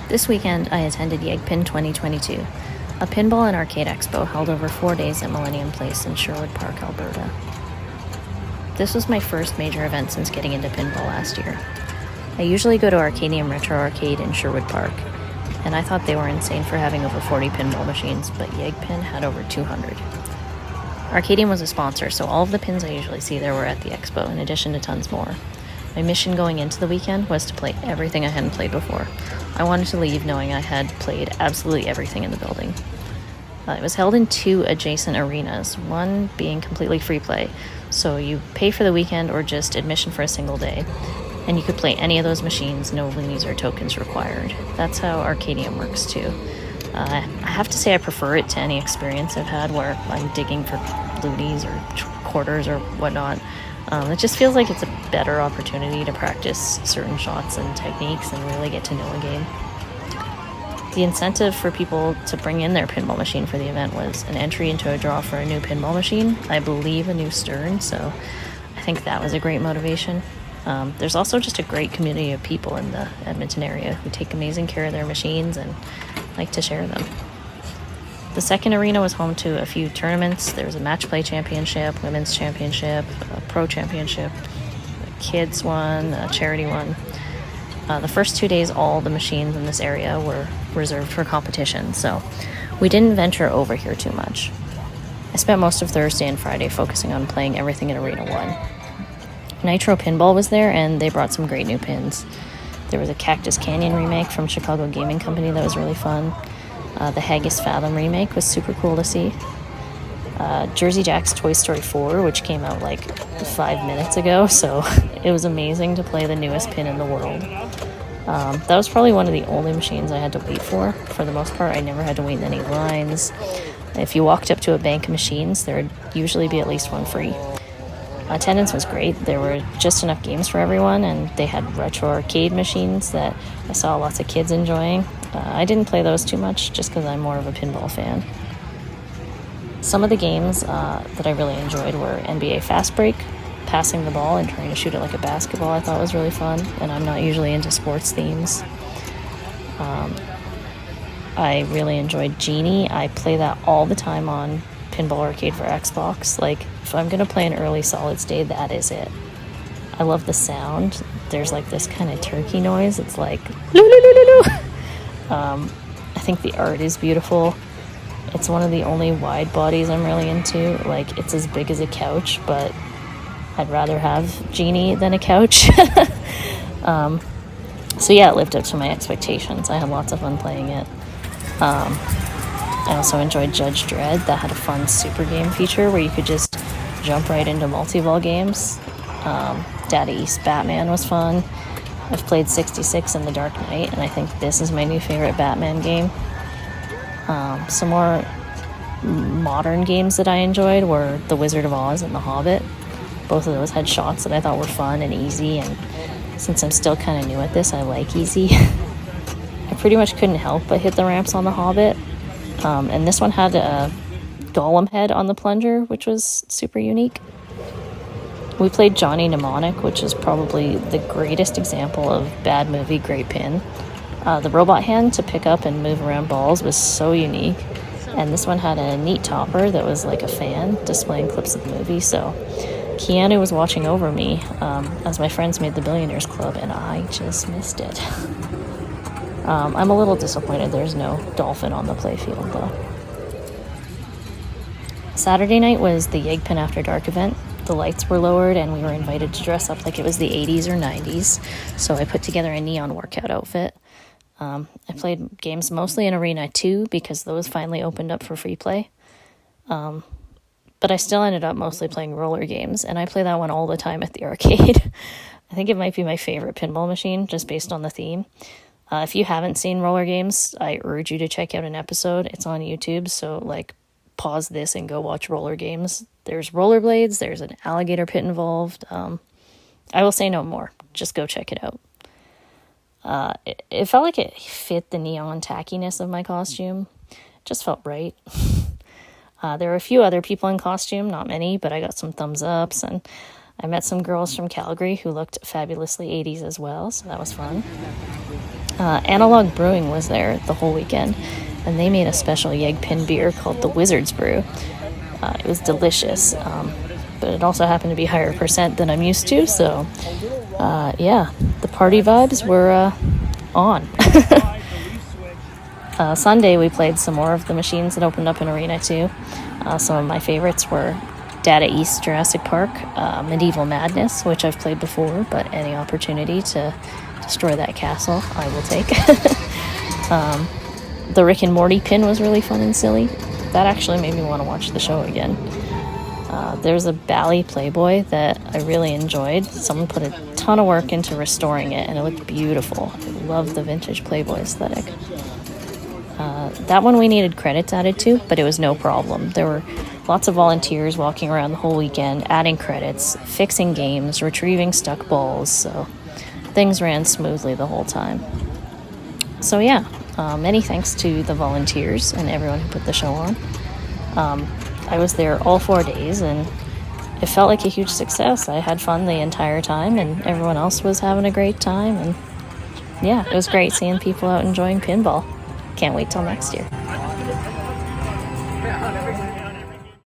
This weekend, I attended Yegpin 2022, a pinball and arcade expo held over 4 days at Millennium Place in Sherwood Park, Alberta. This was my first major event since getting into pinball last year. I usually go to Arcadium Retro Arcade in Sherwood Park, and I thought they were insane for having over 40 pinball machines, but Yegpin had over 200. Arcadium was a sponsor, so all of the pins I usually see there were at the expo, in addition to tons more. My mission going into the weekend was to play everything I hadn't played before. I wanted to leave knowing I had played absolutely everything in the building. It was held in 2 adjacent arenas, one being completely free play, so you pay for the weekend or just admission for a single day, and you could play any of those machines, no loonies or tokens required. That's how Arcadium works too. I have to say I prefer it to any experience I've had where I'm digging for loonies or quarters or whatnot. It just feels like it's a better opportunity to practice certain shots and techniques and really get to know a game. The incentive for people to bring in their pinball machine for the event was an entry into a draw for a new pinball machine, I believe a new Stern, so I think that was a great motivation. There's also just a great community of people in the Edmonton area who take amazing care of their machines and like to share them. The second arena was home to a few tournaments. There was a match play championship, women's championship, a pro championship, a kids one, a charity one. The first 2 days, all the machines in this area were reserved for competition, so we didn't venture over here too much. I spent most of Thursday and Friday focusing on playing everything in Arena 1. Nitro Pinball was there, and they brought some great new pins. There was a Cactus Canyon remake from Chicago Gaming Company that was really fun. The Haggis Fathom remake was super cool to see. Jersey Jack's Toy Story 4, which came out like 5 minutes ago, so it was amazing to play the newest pin in the world. That was probably one of the only machines I had to wait for. For the most part, I never had to wait in any lines. If you walked up to a bank of machines, there would usually be at least one free. Attendance was great. There were just enough games for everyone, and they had retro arcade machines that I saw lots of kids enjoying. I didn't play those too much just because I'm more of a pinball fan. Some of the games that I really enjoyed were NBA Fast Break, passing the ball and trying to shoot it like a basketball. I thought was really fun, and I'm not usually into sports themes. I really enjoyed Genie. I play that all the time on Pinball Arcade for Xbox. Like, if I'm going to play an early Solid State, that is it. I love the sound. There's like this kind of turkey noise. It's like, loo. I think the art is beautiful. It's one of the only wide bodies I'm really into. Like, it's as big as a couch, but I'd rather have Genie than a couch. So yeah, it lived up to my expectations. I had lots of fun playing it. I also enjoyed Judge Dredd. That had a fun super game feature where you could just jump right into multi-ball games. Data East Batman was fun. I've played 66 and The Dark Knight, and I think this is my new favorite Batman game. Some more modern games that I enjoyed were The Wizard of Oz and The Hobbit. Both of those had shots that I thought were fun and easy, and since I'm still kind of new at this, I like easy. I pretty much couldn't help but hit the ramps on The Hobbit. And this one had a golem head on the plunger, which was super unique. We played Johnny Mnemonic, which is probably the greatest example of bad movie, great pin. The robot hand to pick up and move around balls was so unique. And this one had a neat topper that was like a fan displaying clips of the movie. So Keanu was watching over me as my friends made the Billionaires Club, and I just missed it. I'm a little disappointed there's no dolphin on the playfield, though. Saturday night was the Yegpin After Dark event. The lights were lowered, and we were invited to dress up like it was the 80s or 90s, so I put together a neon workout outfit. I played games mostly in Arena 2 because those finally opened up for free play. But I still ended up mostly playing roller games, and I play that one all the time at the arcade. I think it might be my favorite pinball machine, just based on the theme. If you haven't seen roller games, I urge you to check out an episode. It's on YouTube, so like pause this and go watch roller games. There's rollerblades, there's an alligator pit involved. I will say no more. Just go check it out. It felt like it fit the neon tackiness of my costume. It just felt right. There were a few other people in costume, not many, but I got some thumbs ups, and I met some girls from Calgary who looked fabulously 80s as well, so that was fun. Analog Brewing was there the whole weekend, and they made a special Yegpin beer called the Wizard's Brew. It was delicious, but it also happened to be higher percent than I'm used to, so yeah, the party vibes were on. Sunday we played some more of the machines that opened up in Arena 2. Some of my favorites were Data East Jurassic Park, Medieval Madness, which I've played before, but any opportunity to destroy that castle I will take. The Rick and Morty pin was really fun and silly. That actually made me want to watch the show again. There's a Bally Playboy that I really enjoyed. Someone put a ton of work into restoring it, and it looked beautiful. I love the vintage Playboy aesthetic. That one we needed credits added to, but it was no problem. There were lots of volunteers walking around the whole weekend, adding credits, fixing games, retrieving stuck balls, so things ran smoothly the whole time. So yeah, many thanks to the volunteers and everyone who put the show on. I was there all 4 days, and it felt like a huge success. I had fun the entire time, and everyone else was having a great time, and yeah, it was great seeing people out enjoying pinball. Can't wait till next year.